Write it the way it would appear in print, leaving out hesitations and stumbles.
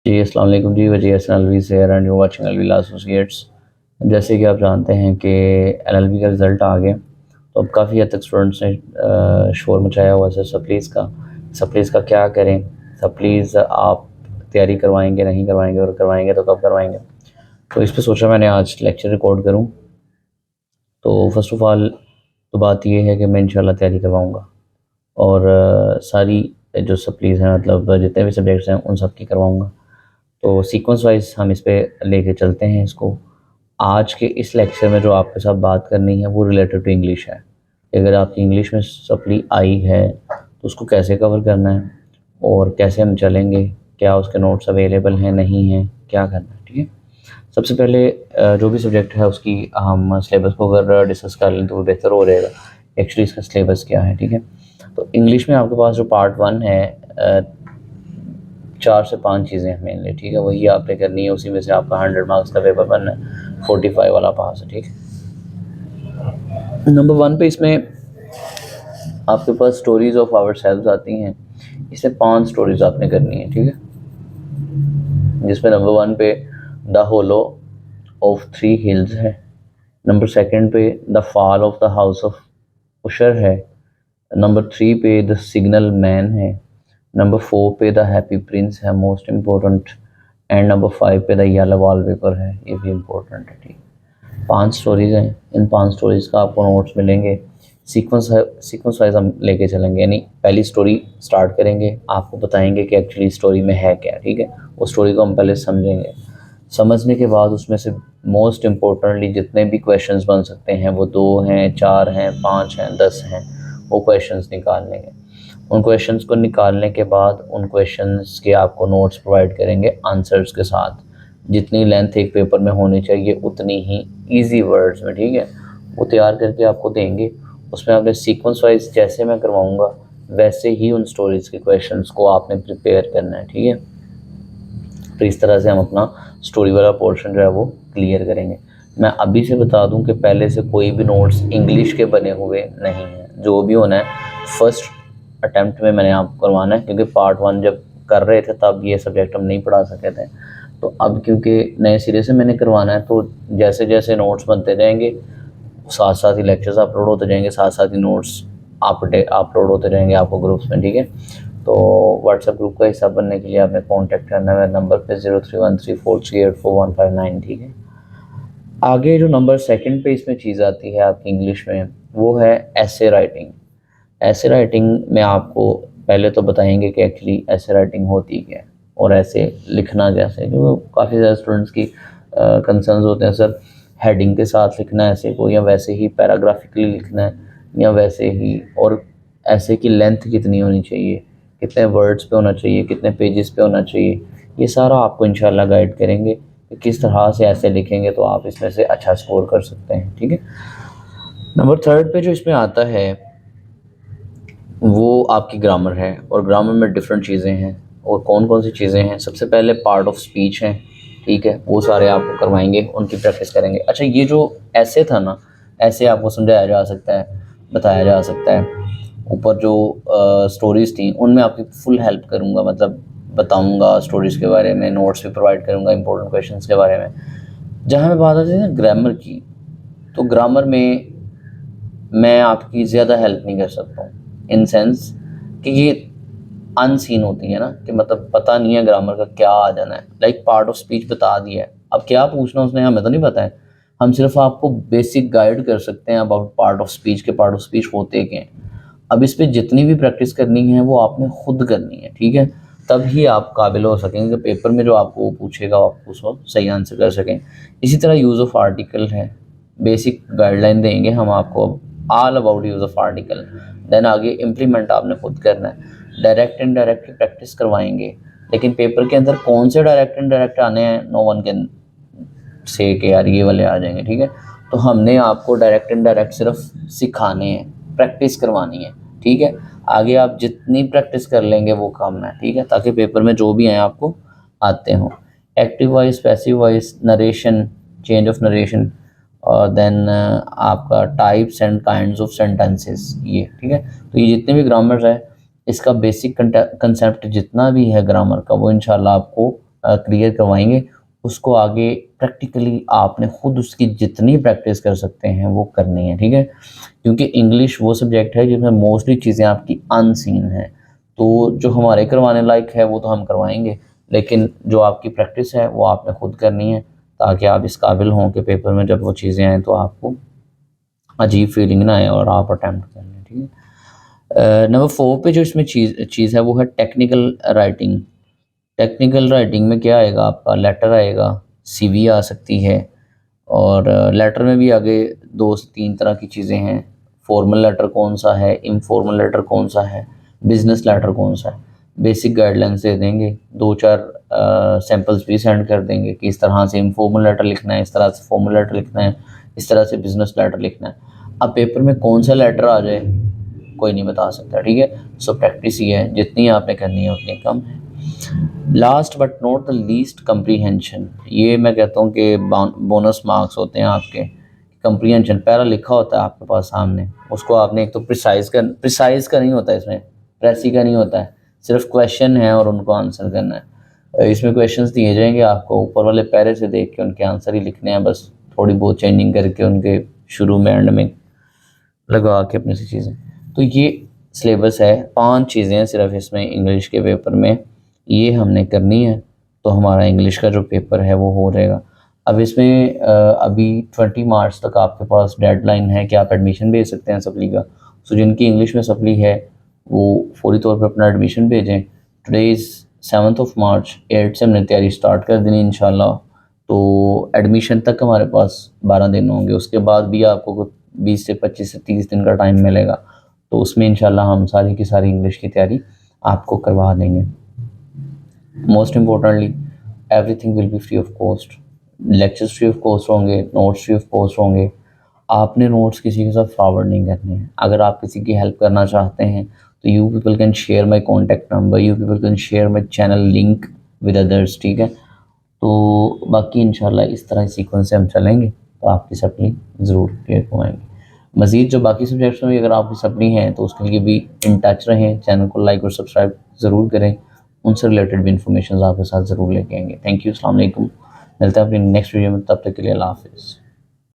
जी, अस्सलाम वालेकुम जी, वजी हसन अलवी से and you watching Alvi law associates. जैसे कि आप जानते हैं कि एलएलबी का रिज़ल्ट आ गया, तो अब काफ़ी हद तक स्टूडेंट्स ने शोर मचाया हुआ है सप्लीज़ का क्या करें? सप्लीज़ आप तैयारी करवाएँगे, नहीं करवाएँगे, और करवाएँगे तो कब करवाएँगे? तो इस पे सोचा मैंने आज लेक्चर रिकॉर्ड करूँ। तो फ़र्स्ट ऑफ़ ऑल तो बात ये है कि मैं इंशाल्लाह तैयारी करवाऊँगा, और सारी जो सप्लीज़ हैं, मतलब जितने भी सब्जेक्ट्स हैं उन सब की करवाऊँगा। तो सीक्वेंस वाइज हम इस पे लेके चलते हैं इसको। आज के इस लेक्चर में जो आपके साथ बात करनी है वो रिलेटेड टू इंग्लिश है। अगर आपकी इंग्लिश में सप्ली आई है तो उसको कैसे कवर करना है और कैसे हम चलेंगे, क्या उसके नोट्स अवेलेबल हैं, नहीं हैं, क्या करना है, ठीक है। सबसे पहले जो भी सब्जेक्ट है उसकी हम सिलेबस को अगर डिस्कस कर लें तो वो बेहतर हो जाएगा। एक्चुअली इसका सिलेबस क्या है, ठीक है। तो इंग्लिश में आपके पास जो पार्ट 1 है, 4 से 5 चीज़ें हैं मेनली, ठीक है। वही आपने करनी है, उसी में से आपका 100 मार्क्स का पेपर बनना है, 45 वाला पास है, ठीक है। नंबर 1 पे इसमें आपके पास स्टोरीज ऑफ आवर सेल्व्स आती हैं। इसमें 5 स्टोरीज आपने करनी है, ठीक है। जिसमें नंबर 1 पे द होलो ऑफ 3 हिल्स है। नंबर 2 पे the Fall of the House of Usher है। नंबर 3 पे द सिग्नल मैन है। नंबर 4 पे द हैप्पी प्रिंस है, मोस्ट इम्पोर्टेंट। एंड नंबर 5 पे द येलो वॉलपेपर है, ये भी इम्पोर्टेंट है, ठीक। 5 स्टोरीज हैं, इन 5 स्टोरीज का आपको नोट्स मिलेंगे। सीक्वेंस वाइज हम लेके चलेंगे, यानी पहली स्टोरी स्टार्ट करेंगे, आपको बताएंगे कि एक्चुअली स्टोरी में है क्या, ठीक है। वो स्टोरी को हम पहले समझेंगे। समझने के बाद उसमें से मोस्ट इम्पोर्टेंटली जितने भी क्वेश्चंस बन सकते हैं, वो 2 हैं, 4 हैं, 5 हैं, 10 हैं, वो क्वेश्चंस निकाल लेंगे। उन क्वेश्चंस को निकालने के बाद उन क्वेश्चंस के आपको नोट्स प्रोवाइड करेंगे आंसर्स के साथ। जितनी लेंथ एक पेपर में होनी चाहिए उतनी ही इजी वर्ड्स में, ठीक है, वो तैयार करके आपको देंगे। उसमें आपने सीक्वेंस वाइज जैसे मैं करवाऊँगा वैसे ही उन स्टोरीज़ के क्वेश्चंस को आपने प्रिपेयर करना है, ठीक है। तो इस तरह से हम अपना स्टोरी वाला पोर्शन जो है वो क्लियर करेंगे। मैं अभी से बता दूं कि पहले से कोई भी नोट्स इंग्लिश के बने हुए नहीं हैं। जो भी होना है फर्स्ट अटेम्प्ट में मैंने आपको करवाना है, क्योंकि पार्ट 1 जब कर रहे थे तब ये सब्जेक्ट हम नहीं पढ़ा सके थे। तो अब क्योंकि नए सिरे से मैंने करवाना है, तो जैसे जैसे नोट्स बनते जाएंगे साथ साथ ही लेक्चर्स अपलोड होते जाएंगे, साथ साथ ही नोट्स अपलोड होते जाएंगे आपको ग्रुप्स में, ठीक है। तो व्हाट्सएप ग्रुप का हिस्सा बनने के लिए आपने कांटेक्ट करना है नंबर पे 031343845159, ठीक है। आगे जो नंबर 2 पे इसमें चीज़ आती है आपकी इंग्लिश में, वो है ऐसे राइटिंग। ऐसे राइटिंग में आपको पहले तो बताएंगे कि एक्चुअली ऐसे राइटिंग होती क्या है और ऐसे लिखना कैसे, क्योंकि काफ़ी ज़्यादा स्टूडेंट्स की कंसर्न्स होते हैं, सर हेडिंग के साथ लिखना है ऐसे को, या वैसे ही पैराग्राफिकली लिखना है, या वैसे ही, और ऐसे की लेंथ कितनी होनी चाहिए, कितने वर्ड्स पे होना चाहिए, कितने पेजेस पे होना चाहिए। ये सारा आपको इंशाल्लाह गाइड करेंगे कि किस तरह से ऐसे लिखेंगे तो आप इसमें से अच्छा स्कोर कर सकते हैं, ठीक है। नंबर 3 पे जो इसमें आता है वो आपकी ग्रामर है, और ग्रामर में डिफरेंट चीज़ें हैं। और कौन कौन सी चीज़ें हैं, सबसे पहले पार्ट ऑफ स्पीच है, ठीक है, वो सारे आपको करवाएंगे, उनकी प्रैक्टिस करेंगे। अच्छा, ये जो ऐसे था ना, ऐसे आपको समझाया जा सकता है, बताया जा सकता है। ऊपर जो स्टोरीज़ थी उनमें आपकी फुल हेल्प करूँगा, मतलब बताऊँगा स्टोरीज़ के बारे में, नोट्स भी प्रोवाइड करूँगा इंपॉर्टेंट क्वेश्चंस के बारे में। जहाँ पे बात आती है ना ग्रामर की, तो ग्रामर में मैं आपकी ज़्यादा हेल्प नहीं कर सकता हूँ, इन सेंस कि ये अनसीन होती है ना, कि मतलब पता नहीं है ग्रामर का क्या आ जाना है। लाइक पार्ट ऑफ स्पीच बता दिया है, अब क्या पूछना उसने हमें तो नहीं पता है। हम सिर्फ आपको बेसिक गाइड कर सकते हैं अबाउट पार्ट ऑफ स्पीच के, पार्ट ऑफ स्पीच होते क्या हैं। अब इस पे जितनी भी प्रैक्टिस करनी है वो आपने खुद करनी है, ठीक है। तब ही आप काबिल हो सकेंगे कि पेपर में जो आपको वो पूछेगा आप उसको सही आंसर कर सकें। इसी तरह यूज़ ऑफ आर्टिकल है, बेसिक गाइडलाइन देंगे हम आपको all about use of article. Then आगे इम्प्लीमेंट आपने खुद करना है। डायरेक्ट एंड डायरेक्ट की प्रैक्टिस करवाएंगे, लेकिन पेपर के अंदर कौन से डायरेक्ट एंड डायरेक्ट आने हैं नो वन कैन से कि यार ये वाले आ जाएंगे, ठीक है। तो हमने आपको डायरेक्ट एंड डायरेक्ट सिर्फ सिखाने हैं, प्रैक्टिस करवानी है, ठीक है। आगे आप जितनी प्रैक्टिस कर लेंगे वो कम है, ठीक है, ताकि पेपर में जो भी आए आपको आते हों। Active voice, passive voice, narration, change of narration, और देन आपका types and kinds of sentences, ये ठीक है। तो ये जितने भी ग्रामर है, इसका बेसिक कंसेप्ट जितना भी है ग्रामर का, वो इंशाल्लाह आपको क्लियर करवाएंगे, उसको आगे प्रैक्टिकली आपने खुद उसकी जितनी प्रैक्टिस कर सकते हैं वो करनी है, ठीक है। क्योंकि इंग्लिश वो सब्जेक्ट है जिसमें मोस्टली चीज़ें आपकी अनसीन हैं, तो जो हमारे करवाने लायक है वो तो हम करवाएंगे, लेकिन जो आपकी प्रैक्टिस है वो आपने खुद करनी है, ताकि आप इस काबिल हों कि पेपर में जब वो चीज़ें आएँ तो आपको अजीब फीलिंग ना आए और आप अटैम्प्ट कर लें, ठीक है। नंबर 4 पे जो इसमें चीज़ है वो है टेक्निकल राइटिंग। टेक्निकल राइटिंग में क्या आएगा, आपका लेटर आएगा, सीवी आ सकती है, और लेटर में भी आगे 2 से 3 तरह की चीज़ें हैं। फॉर्मल लेटर कौन सा है, इनफॉर्मल लेटर कौन सा है, बिज़नेस लेटर कौन सा है। बेसिक गाइडलाइंस दे देंगे, 2-4 सैंपल्स भी सेंड कर देंगे कि इस तरह से इनफॉर्मल लेटर लिखना है, इस तरह से फॉर्मल लेटर लिखना है, इस तरह से बिज़नेस लेटर लिखना है। अब पेपर में कौन सा लेटर आ जाए कोई नहीं बता सकता, ठीक है। सो प्रैक्टिस ही है, जितनी आपने करनी है उतनी कम है। Last but not the least, comprehension. ये मैं कहता हूँ कि बोनस मार्क्स होते हैं आपके। कंप्रीहेंशन पैरा लिखा होता है आपके पास सामने, उसको आपने एक तो प्रिसाइज का नहीं होता है, इसमें प्रेसी का नहीं होता है, सिर्फ क्वेश्चन है और उनको आंसर करना है। इसमें क्वेश्चंस दिए जाएंगे आपको, ऊपर वाले पैरे से देख के उनके आंसर ही लिखने हैं, बस थोड़ी बहुत चेंजिंग करके उनके शुरू में एंड में लगा के अपनी सी चीज़ें। तो ये सिलेबस है, 5 चीज़ें हैं सिर्फ इसमें इंग्लिश के पेपर में, ये हमने करनी है तो हमारा इंग्लिश का जो पेपर है वो हो जाएगा। अब इसमें अभी 20 मार्च तक आपके पास डेडलाइन है कि आप एडमिशन भेज सकते हैं सप्ली का। सो जिनकी इंग्लिश में सप्ली है वो फौरी तौर पर अपना एडमिशन भेजें। टुडे इज़ 7 मार्च, 8 से हमने तैयारी स्टार्ट कर देनी इंशाल्लाह। तो एडमिशन तक हमारे पास 12 दिन होंगे, उसके बाद भी आपको 20 से 25 से 30 दिन का टाइम मिलेगा, तो उसमें इंशाल्लाह हम सारी की सारी इंग्लिश की तैयारी आपको करवा देंगे। Most importantly everything will be free of cost, lectures free of cost होंगे, नोट्स फ्री ऑफ कॉस्ट होंगे। आपने नोट्स किसी के साथ फॉरवर्ड नहीं करने हैं। अगर आप किसी की हेल्प करना चाहते हैं तो you people can share my contact number, you people can share my channel link with others, ठीक है। तो बाकी इंशाल्लाह इस तरह सीक्वेंस से हम चलेंगे तो आपकी सप्ली ज़रूर क्लियर करवाएंगे। मज़ीद जो बाकी सब्जेक्ट्स में भी अगर आपकी सप्ली हैं तो उसके लिए भी इन टच रहें, चैनल को लाइक और सब्सक्राइब ज़रूर करें, उनसे रिलेटेड भी इंफॉर्मेशन आपके साथ ज़रूर लेके आएंगे। थैंक यू, अस्सलाम वालेकुम। मिलते हैं अपनी नेक्स्ट वीडियो में, तब तक के लिए अल्लाह हाफ़िज़।